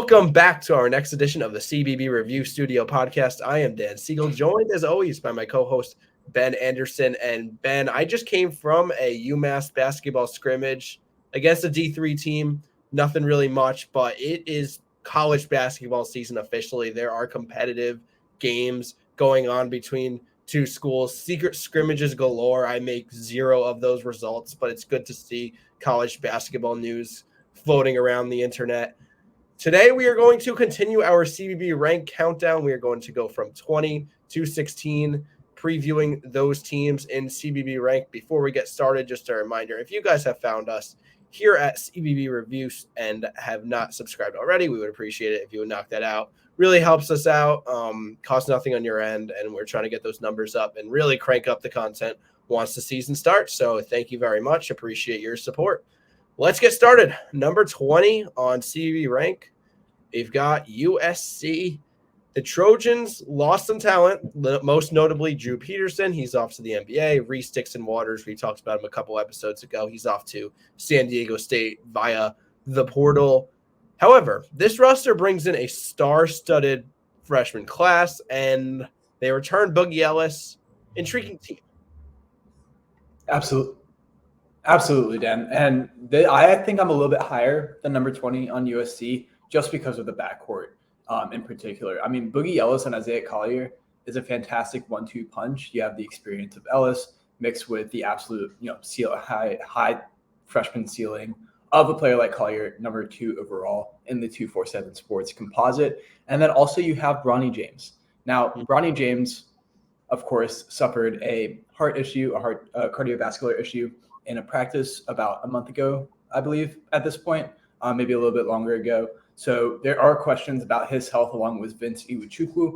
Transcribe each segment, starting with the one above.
Welcome back to our next edition of the CBB Review Studio podcast. I am Dan Siegel, joined as always by my co-host Ben Anderson. And Ben, I just came from a UMass basketball scrimmage against a D3 team. Nothing really much, but it is college basketball season officially. There are competitive games going on between two schools. Secret scrimmages galore. I make zero of those results, but it's good to see college basketball news floating around the internet. Today, we are going to continue our CBB rank countdown. We are going to go from 20 to 16, previewing those teams in CBB rank. Before we get started, just a reminder, if you guys have found us here at CBB Reviews and have not subscribed already, we would appreciate it if you would knock that out. Really helps us out, costs nothing on your end, and we're trying to get those numbers up and really crank up the content once the season starts. So thank you very much. Appreciate your support. Let's get started. Number 20 on CBB rank, we've got USC. The Trojans lost some talent, most notably Drew Peterson. He's off to the NBA. Reese Dixon-Waters, we talked about him a couple episodes ago. He's off to San Diego State via the portal. However, this roster brings in a star-studded freshman class, and they return Boogie Ellis. Intriguing team. Absolutely, Dan. And I think I'm a little bit higher than number 20 on USC just because of the backcourt in particular. I mean, Boogie Ellis and Isaiah Collier is a fantastic 1-2 punch. You have the experience of Ellis mixed with the absolute, high freshman ceiling of a player like Collier, number 2 overall in the 247 Sports composite. And then also you have Bronny James. Now, Bronny James, of course, suffered a heart issue, a cardiovascular issue in a practice about a month ago, I believe, at this point, maybe a little bit longer ago. So there are questions about his health along with Vince Iwuchukwu,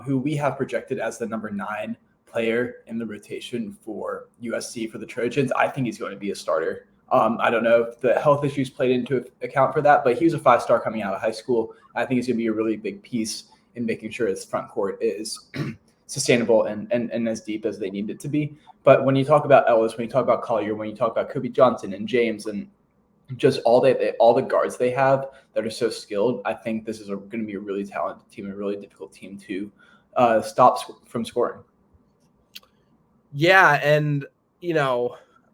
who we have projected as the number 9 player in the rotation for USC for the Trojans. I think he's going to be a starter. I don't know if the health issues played into account for that, but he was a 5-star coming out of high school. I think he's going to be a really big piece in making sure his front court is sustainable and as deep as they need it to be. But when you talk about Ellis, when you talk about Collier, when you talk about Kobe Johnson and James and just all the guards they have that are so skilled, I think this is going to be a really talented team, a really difficult team to stop from scoring. Yeah, and,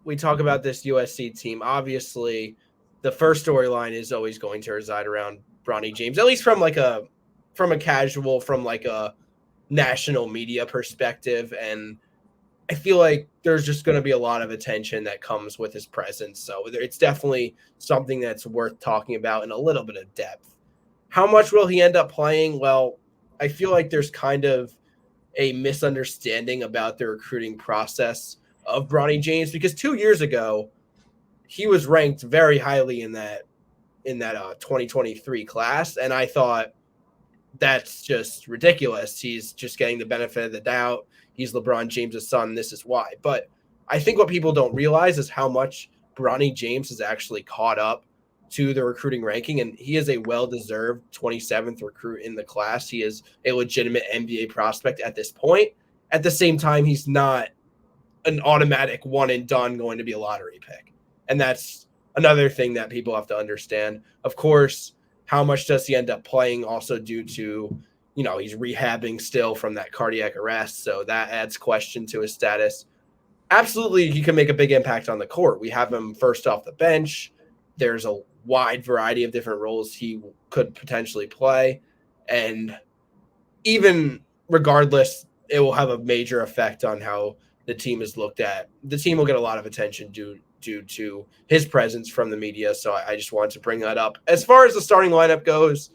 we talk about this USC team. Obviously, the first storyline is always going to reside around Bronny James, at least from a national media perspective. And I feel like there's just going to be a lot of attention that comes with his presence. So it's definitely something that's worth talking about in a little bit of depth. How much will he end up playing? Well, I feel like there's kind of a misunderstanding about the recruiting process of Bronny James, because 2 years ago, he was ranked very highly in that 2023 class. And I thought, that's just ridiculous. He's just getting the benefit of the doubt. He's LeBron James' son. This is why. But I think what people don't realize is how much Bronny James has actually caught up to the recruiting ranking. And he is a well-deserved 27th recruit in the class. He is a legitimate NBA prospect at this point. At the same time, he's not an automatic one and done going to be a lottery pick. And that's another thing that people have to understand. Of course, how much does he end up playing also due to, he's rehabbing still from that cardiac arrest. So that adds question to his status. Absolutely, he can make a big impact on the court. We have him first off the bench. There's a wide variety of different roles he could potentially play. And even regardless, it will have a major effect on how the team is looked at. The team will get a lot of attention due to his presence from the media. So I just wanted to bring that up. As far as the starting lineup goes,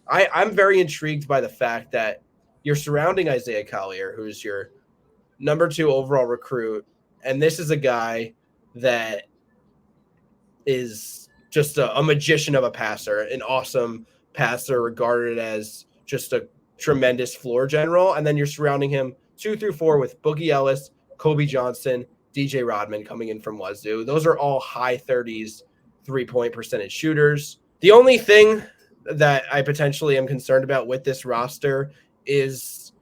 I'm very intrigued by the fact that you're surrounding Isaiah Collier, who's your number 2 overall recruit. And this is a guy that is just a magician of a passer, an awesome passer, regarded as just a tremendous floor general. And then you're surrounding him 2 through 4 with Boogie Ellis, Kobe Johnson, DJ Rodman coming in from Wazoo. Those are all high 30s 3-point percentage shooters. The only thing that I potentially am concerned about with this roster is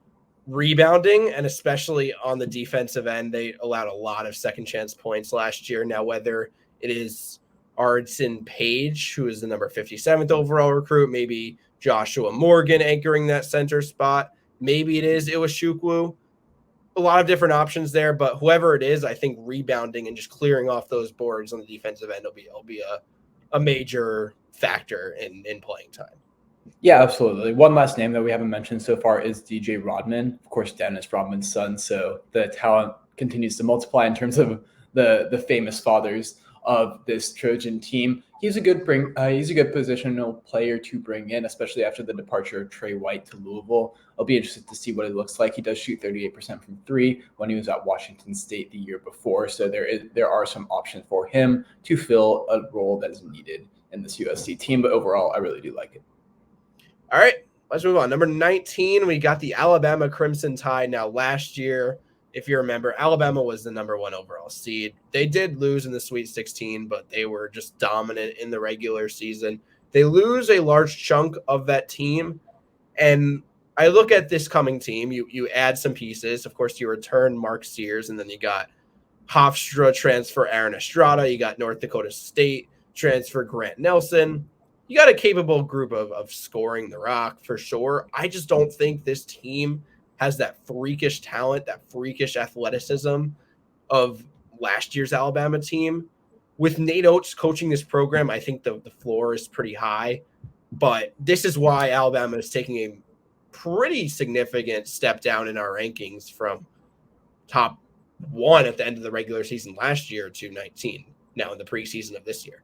rebounding, and especially on the defensive end. They allowed a lot of second chance points last year. Now, whether it is Ardson Page, who is the number 57th overall recruit. Maybe Joshua Morgan anchoring that center spot. Maybe it is Iwashukwu. A lot of different options there, but whoever it is, I think rebounding and just clearing off those boards on the defensive end will be a major factor in playing time. Yeah, absolutely. One last name that we haven't mentioned so far is DJ Rodman. Of course, Dennis Rodman's son. So the talent continues to multiply in terms of the famous fathers of this Trojan team. He's a good positional player to bring in, especially after the departure of Trey White to Louisville. I'll be interested to see what it looks like. He does shoot 38% from three when he was at Washington State the year before. So there are some options for him to fill a role that is needed in this USC team. But overall, I really do like it. All right, let's move on. Number 19, we got the Alabama Crimson Tide. Now, last year, if you remember, Alabama was the number 1 overall seed. They did lose in the Sweet 16, but they were just dominant in the regular season. They lose a large chunk of that team, and I look at this coming team. You add some pieces. Of course, you return Mark Sears, and then you got Hofstra transfer Aaron Estrada. You got North Dakota State transfer Grant Nelson. You got a capable group of scoring the rock for sure. I just don't think this team has that freakish talent, that freakish athleticism of last year's Alabama team. With Nate Oates coaching this program, I think the floor is pretty high. But this is why Alabama is taking a pretty significant step down in our rankings from top 1 at the end of the regular season last year to 19 now in the preseason of this year.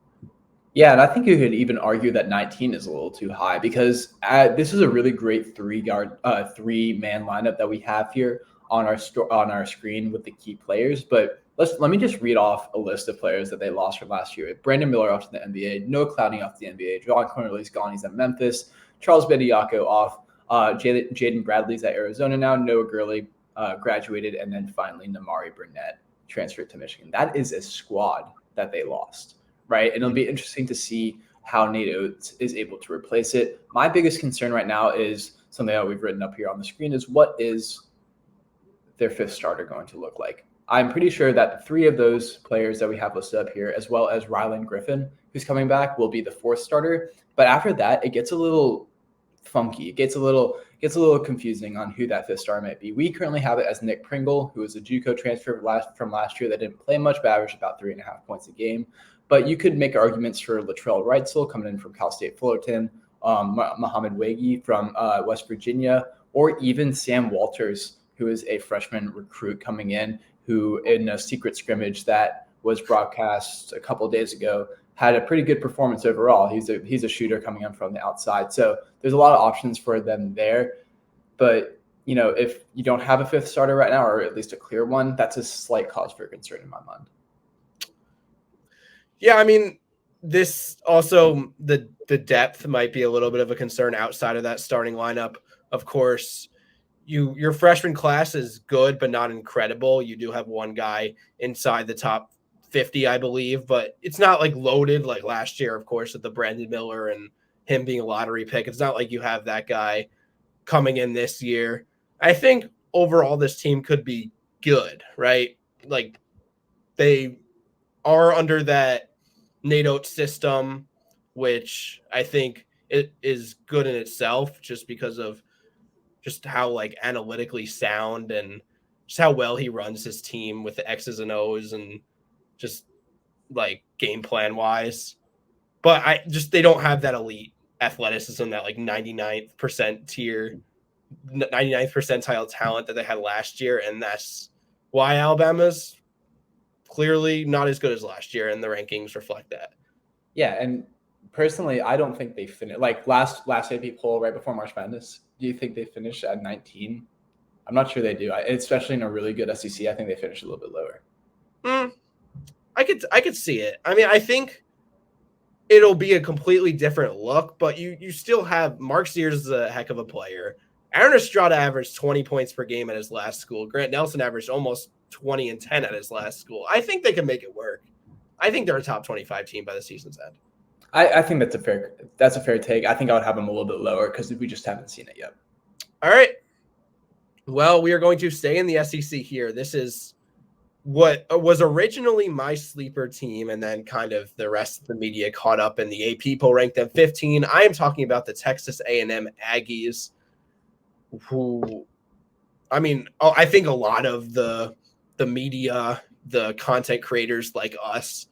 Yeah, and I think you could even argue that 19 is a little too high because this is a really great three-man lineup that we have here on our screen with the key players. But let me just read off a list of players that they lost from last year. Brandon Miller off to the NBA, Noah Clowney off to the NBA, John Cornelius gone, he's at Memphis, Charles Bediako off, Jaden Bradley's at Arizona now, Noah Gurley graduated, and then finally Namari Burnett transferred to Michigan. That is a squad that they lost. Right. And it'll be interesting to see how Nate Oates is able to replace it. My biggest concern right now is something that we've written up here on the screen is what is their 5th starter going to look like? I'm pretty sure that the 3 of those players that we have listed up here, as well as Rylan Griffin, who's coming back, will be the 4th starter. But after that, it gets a little funky. It gets a little confusing on who that 5th starter might be. We currently have it as Nick Pringle, who is a JUCO transfer from last year that didn't play much, but averaged about 3.5 points a game. But you could make arguments for Latrell Wrightsell coming in from Cal State Fullerton, Muhammad Wagi from West Virginia, or even Sam Walters, who is a freshman recruit coming in, who in a secret scrimmage that was broadcast a couple of days ago had a pretty good performance overall. He's a shooter coming in from the outside. So there's a lot of options for them there. But, if you don't have a 5th starter right now, or at least a clear one, that's a slight cause for concern in my mind. Yeah, I mean, this also the depth might be a little bit of a concern outside of that starting lineup. Of course, your freshman class is good, but not incredible. You do have one guy inside the top 50, I believe, but it's not like loaded like last year, of course, with the Brandon Miller and him being a lottery pick. It's not like you have that guy coming in this year. I think overall this team could be good, right? Like they are under that Nate Oates system, which I think it is good in itself just because of just how like analytically sound and just how well he runs his team with the X's and O's and just like game plan wise. But they don't have that elite athleticism, that like 99th percentile talent that they had last year. And that's why Alabama's clearly not as good as last year, and the rankings reflect that. Yeah, and personally, I don't think they finished like last AP poll right before March Madness. Do you think they finished at 19? I'm not sure they do. Especially in a really good SEC, I think they finished a little bit lower. I could see it. I mean, I think it'll be a completely different look, but you still have Mark Sears is a heck of a player. Aaron Estrada averaged 20 points per game at his last school. Grant Nelson averaged almost 20 and 10 at his last school. I think they can make it work. I think they're a top 25 team by the season's end. I think that's a fair take. I think I would have them a little bit lower because we just haven't seen it yet. All right. Well, we are going to stay in the SEC here. This is what was originally my sleeper team, and then kind of the rest of the media caught up, and the AP poll ranked them 15. I am talking about the Texas A&M Aggies, who, I mean, I think a lot of the media, the content creators like us,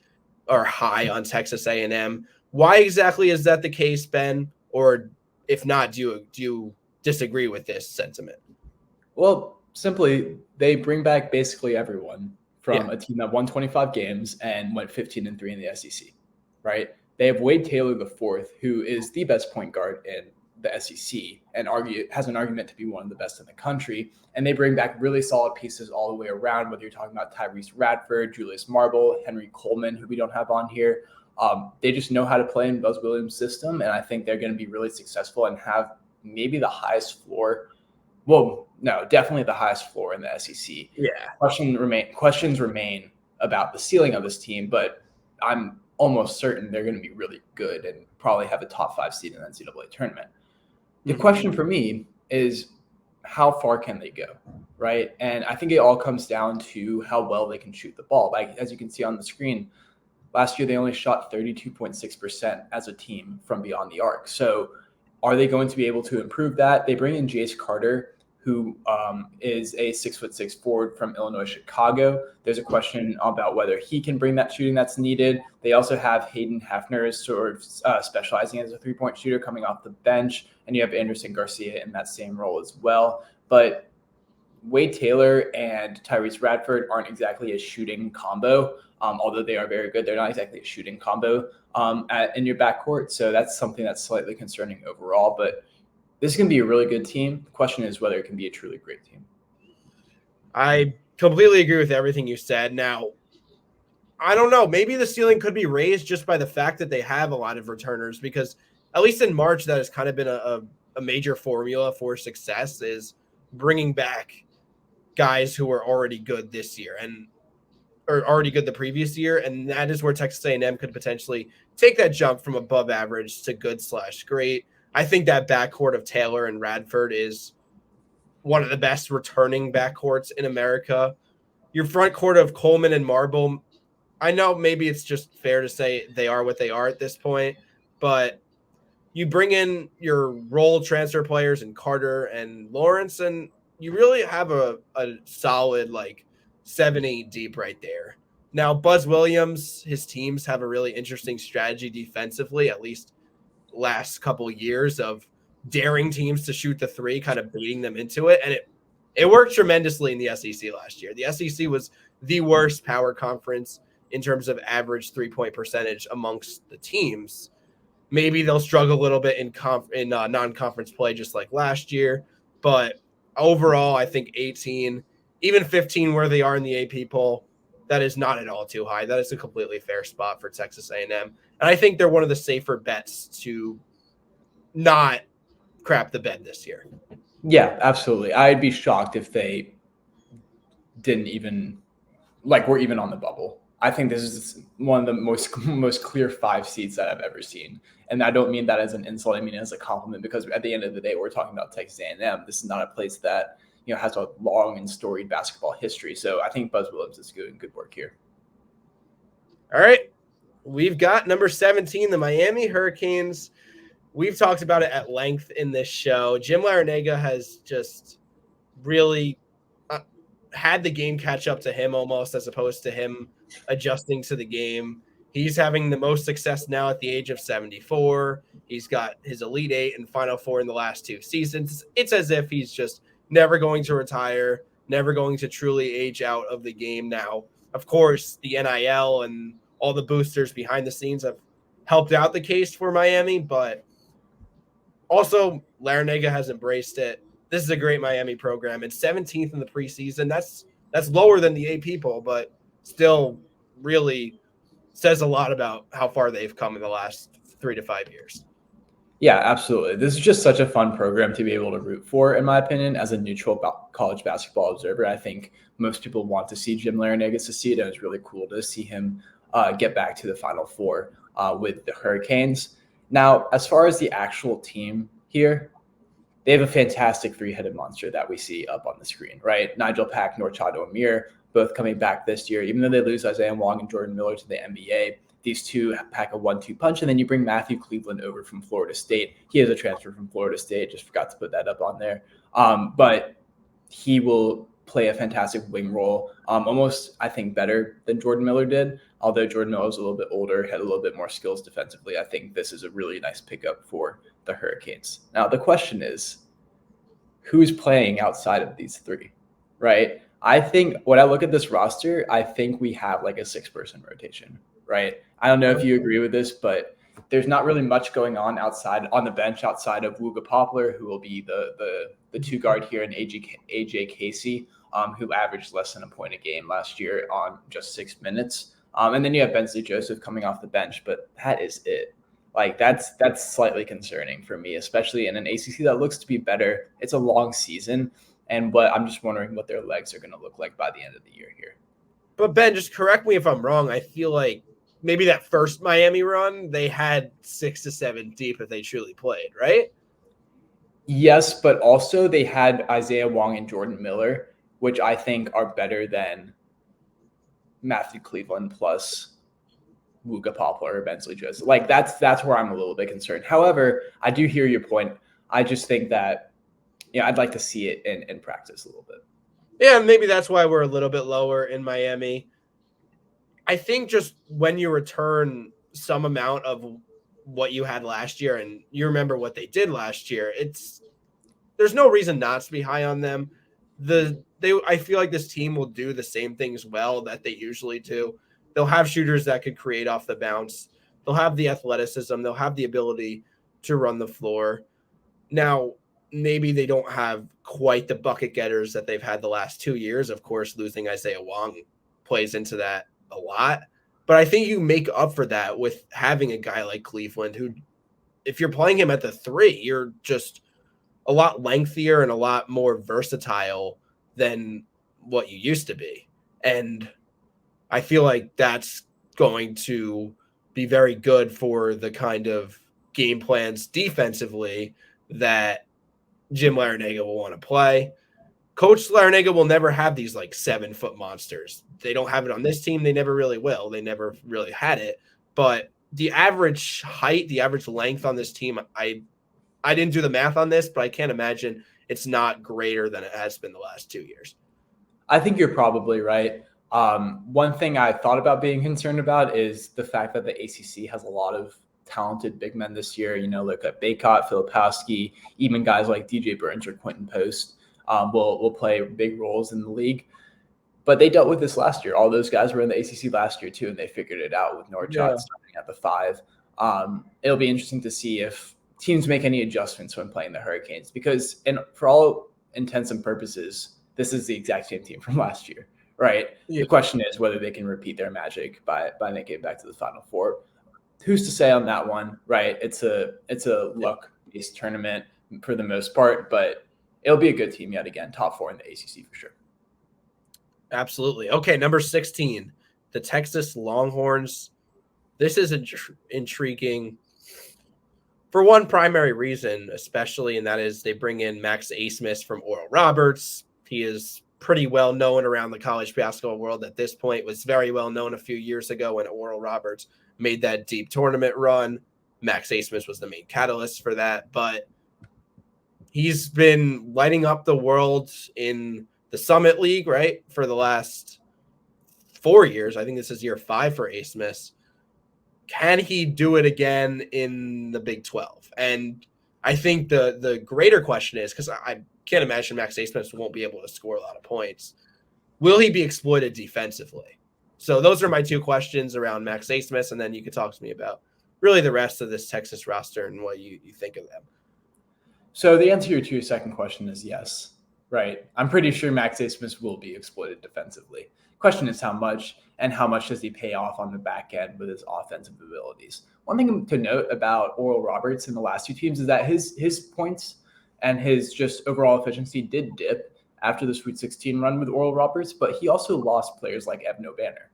are high on Texas A&M. Why exactly is that the case, Ben? Or if not, do you disagree with this sentiment? Well, simply they bring back basically everyone from Yeah. a team that won 25 games and went 15-3 in the SEC, right? They have Wade Taylor the fourth, who is the best point guard in the SEC and has an argument to be one of the best in the country. And they bring back really solid pieces all the way around, whether you're talking about Tyrese Radford, Julius Marble, Henry Coleman, who we don't have on here. They just know how to play in Buzz Williams' system, and I think they're going to be really successful and have maybe the highest floor. Well, no, definitely the highest floor in the SEC. Yeah. Questions remain about the ceiling of this team, but I'm almost certain they're going to be really good and probably have a top 5 seed in the NCAA tournament. The question for me is, how far can they go, right? And I think it all comes down to how well they can shoot the ball. Like, as you can see on the screen, last year they only shot 32.6% as a team from beyond the arc. So are they going to be able to improve that? They bring in Jace Carter, who is a 6'6" forward from Illinois, Chicago. There's a question about whether he can bring that shooting that's needed. They also have Hayden Hefner sort of specializing as a three-point shooter coming off the bench, and you have Anderson Garcia in that same role as well. But Wade Taylor and Tyrese Radford aren't exactly a shooting combo, although they are very good. They're not exactly a shooting combo in your backcourt, so that's something that's slightly concerning overall. But this is going to be a really good team. The question is whether it can be a truly great team. I completely agree with everything you said. Now, I don't know. Maybe the ceiling could be raised just by the fact that they have a lot of returners, because at least in March, that has kind of been a major formula for success, is bringing back guys who were already good this year or already good the previous year. And that is where Texas A&M could potentially take that jump from above average to good/great. I think that backcourt of Taylor and Radford is one of the best returning backcourts in America. Your front court of Coleman and Marble, I know maybe it's just fair to say they are what they are at this point, but you bring in your role transfer players in Carter and Lawrence, and you really have a solid 7-8 deep right there. Now, Buzz Williams, his teams have a really interesting strategy defensively, at least last couple years, of daring teams to shoot the three, kind of baiting them into it. And it worked tremendously in the SEC last year. The SEC was the worst power conference in terms of average 3-point percentage amongst the teams. Maybe they'll struggle a little bit in non-conference play, just like last year. But overall, I think 18, even 15 where they are in the AP poll, that is not at all too high. That is a completely fair spot for Texas A&M. And I think they're one of the safer bets to not crap the bed this year. Yeah, absolutely. I'd be shocked if they didn't even were even on the bubble. I think this is one of the most clear 5 seeds that I've ever seen. And I don't mean that as an insult. I mean as a compliment, because at the end of the day, we're talking about Texas A&M. This is not a place that has a long and storied basketball history. So I think Buzz Williams is doing good work here. All right. We've got number 17, the Miami Hurricanes. We've talked about it at length in this show. Jim Larrañaga has just really had the game catch up to him almost, as opposed to him adjusting to the game. He's having the most success now at the age of 74. He's got his Elite Eight and Final Four in the last 2 seasons. It's as if he's just never going to retire, never going to truly age out of the game. Now, of course, the NIL and all the boosters behind the scenes have helped out the case for Miami, but also Larrañaga has embraced it. This is a great Miami program. It's 17th in the preseason. That's lower than the AP poll, but still really says a lot about how far they've come in the last 3 to 5 years. Yeah, absolutely. This is just such a fun program to be able to root for, in my opinion, as a neutral college basketball observer. I think most people want to see Jim Larrañaga succeed, and it's really cool to see him get back to the Final Four with the Hurricanes. Now, as far as the actual team here, they have a fantastic three-headed monster that we see up on the screen, right? Nigel Pack, Norchado Amir, both coming back this year. Even though they lose Isaiah Wong and Jordan Miller to the NBA, these two pack a 1-2 punch. And then you bring Matthew Cleveland over from Florida State. He has a transfer from Florida State. Just forgot to put that up on there. But he will play a fantastic wing role, almost, I think, better than Jordan Miller did. Although Jordan Miller was a little bit older, had a little bit more skills defensively, I think this is a really nice pickup for the Hurricanes. Now, the question is, who's playing outside of these three, right? I think when I look at this roster, I think we have like a 6-person rotation, right? I don't know if you agree with this, but there's not really much going on outside on the bench outside of Wooga Poplar, who will be the two guard here, and AJ Casey, who averaged less than a point a game last year on just 6 minutes. And then you have Bensley Joseph coming off the bench, but that is it. Like that's slightly concerning for me, especially in an ACC that looks to be better. It's a long season, but I'm just wondering what their legs are going to look like by the end of the year here. But Ben, just correct me if I'm wrong. I feel like maybe that first Miami run, they had 6 to 7 deep if they truly played, right? Yes, but also they had Isaiah Wong and Jordan Miller, which I think are better than Matthew Cleveland plus Wooga Poplar or Bensley Joseph. Like that's where I'm a little bit concerned. However, I do hear your point. I just think that, I'd like to see it in practice a little bit. Yeah, maybe that's why we're a little bit lower in Miami. I think just when you return some amount of what you had last year and you remember what they did last year, there's no reason not to be high on them. I feel like this team will do the same things well that they usually do. They'll have shooters that could create off the bounce. They'll have the athleticism. They'll have the ability to run the floor. Now, maybe they don't have quite the bucket getters that they've had the last 2 years. Of course, losing Isaiah Wong plays into that a lot. But I think you make up for that with having a guy like Cleveland who, if you're playing him at the 3, you're just a lot lengthier and a lot more versatile than what you used to be. And I feel like that's going to be very good for the kind of game plans defensively that Jim Larrañaga will want to play. Coach Larrañaga will never have these like 7-foot monsters. They don't have it on this team. They never really will. They never really had it. But the average height, the average length on this team, I didn't do the math on this, but I can't imagine it's not greater than it has been the last 2 years. I think you're probably right. One thing I thought about being concerned about is the fact that the ACC has a lot of talented big men this year. Look at Baycott, Filipowski, even guys like DJ Burns or Quentin Post will play big roles in the league. But they dealt with this last year. All those guys were in the ACC last year too, and they figured it out with Norchad starting at the 5. It'll be interesting to see if teams make any adjustments when playing the Hurricanes, because for all intents and purposes, this is the exact same team from last year, right? Yeah. The question is whether they can repeat their magic by making it back to the Final Four. Who's to say on that one, right? It's a luck-based tournament for the most part, but it'll be a good team yet again. Top 4 in the ACC for sure. Absolutely. Okay, number 16, the Texas Longhorns. This is intriguing for one primary reason, especially, and that is they bring in Max Abmas from Oral Roberts. He is pretty well known around the college basketball world at this point, was very well known a few years ago when Oral Roberts made that deep tournament run. Max Abmas was the main catalyst for that, but he's been lighting up the world in the Summit League, right, for the last 4 years. I think this is year 5 for Abmas. Can he do it again in the Big 12? And I think the greater question is, because I can't imagine Max Abmas won't be able to score a lot of points, will he be exploited defensively? So those are my 2 questions around Max Abmas, and then you could talk to me about really the rest of this Texas roster and what you think of them. So the answer to your second question is yes, right? I'm pretty sure Max Abmas will be exploited defensively. Question is how much, and how much does he pay off on the back end with his offensive abilities? One thing to note about Oral Roberts in the last 2 teams is that his points and his just overall efficiency did dip after the Sweet 16 run with Oral Roberts, but he also lost players like Kevin O'Banner,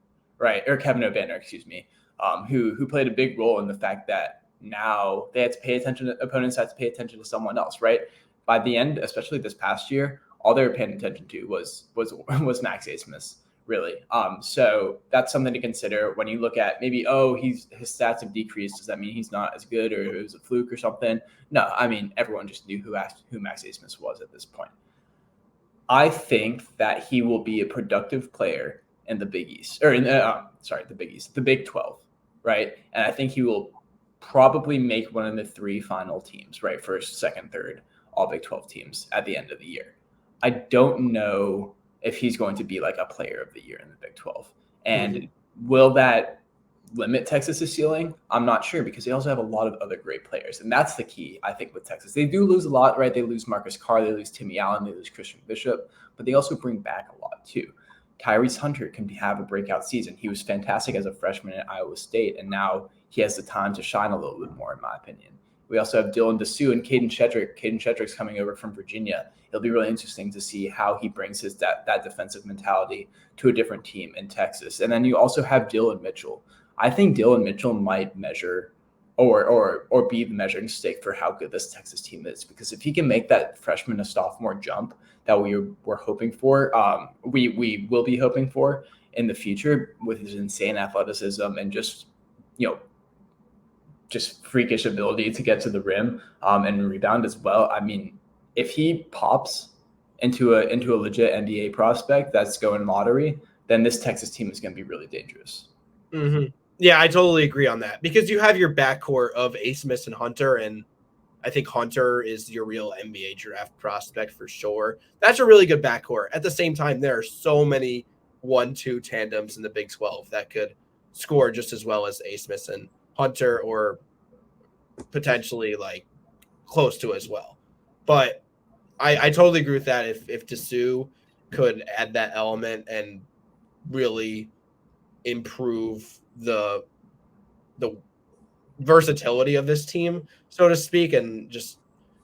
excuse me, who played a big role in the fact that now they had to pay attention. Opponents had to pay attention to someone else, right? by the end, especially this past year, all they were paying attention to was Max Abmas, really. So that's something to consider when you look at maybe, his stats have decreased. Does that mean he's not as good, or it was a fluke or something? No, I mean, everyone just knew who Max Abmas was at this point. I think that he will be a productive player in the Big East, or the Big East, the Big 12, right? And I think he will probably make one of the 3 final teams, right? First, second, third, all Big 12 teams at the end of the year. I don't know if he's going to be like a player of the year in the Big 12. And will that limit Texas's ceiling? I'm not sure, because they also have a lot of other great players. And that's the key, I think, with Texas. They do lose a lot, right? They lose Marcus Carr, they lose Timmy Allen, they lose Christian Bishop, but they also bring back a lot too. Tyrese Hunter can have a breakout season. He was fantastic as a freshman at Iowa State, and now he has the time to shine a little bit more, in my opinion. We also have Dylan Dessou and Caden Shedrick. Caden Shedrick's coming over from Virginia. It'll be really interesting to see how he brings that defensive mentality to a different team in Texas. And then you also have Dylan Mitchell. I think Dylan Mitchell might measure or be the measuring stick for how good this Texas team is, because if he can make that freshman to sophomore jump that we're hoping for, we will be hoping for in the future with his insane athleticism and just freakish ability to get to the rim and rebound as well. I mean, if he pops into a legit NBA prospect that's going lottery, then this Texas team is going to be really dangerous. Mm-hmm. Yeah, I totally agree on that, because you have your backcourt of Abmas and Hunter, and I think Hunter is your real NBA draft prospect for sure. That's a really good backcourt. At the same time, there are so many 1-2 tandems in the Big 12 that could score just as well as Abmas and Hunter, or potentially like close to as well. But I totally agree with that. If Dessou could add that element and really improve the versatility of this team, so to speak, and just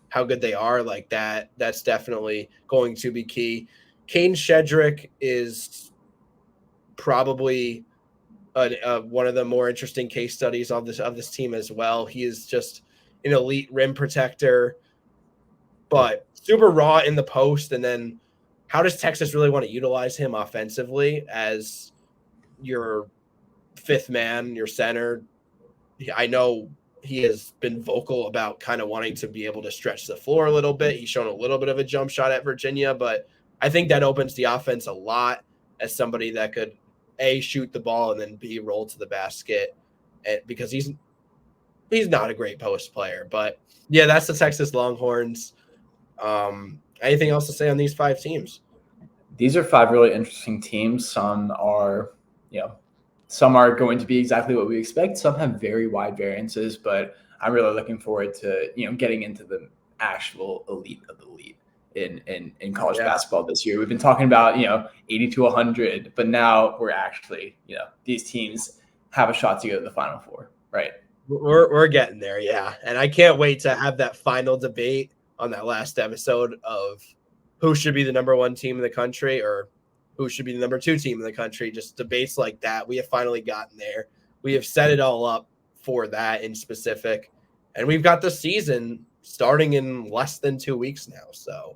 how good they are, like that's definitely going to be key. Caden Shedrick is probably one of the more interesting case studies of this team as well. He is just an elite rim protector, but super raw in the post. And then how does Texas really want to utilize him offensively as your 5th man, your center? I know he has been vocal about kind of wanting to be able to stretch the floor a little bit. He's shown a little bit of a jump shot at Virginia, but I think that opens the offense a lot as somebody that could A, shoot the ball, and then B, roll to the basket, because he's not a great post player. But yeah, that's the Texas Longhorns. Anything else to say on these 5 teams? These are 5 really interesting teams. Some are going to be exactly what we expect. Some have very wide variances, but I'm really looking forward to getting into the actual elite of the elite in college basketball this year. We've been talking about 80 to 100, but now we're actually these teams have a shot to go to the Final Four, right? We're getting there, yeah. And I can't wait to have that final debate on that last episode of who should be the number 1 team in the country, or who should be the number 2 team in the country. Just debates like that. We have finally gotten there. We have set it all up for that in specific. And we've got the season starting in less than 2 weeks now. So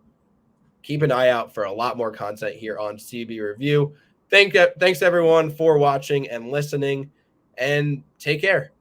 keep an eye out for a lot more content here on CBB Review. Thanks everyone for watching and listening, and take care.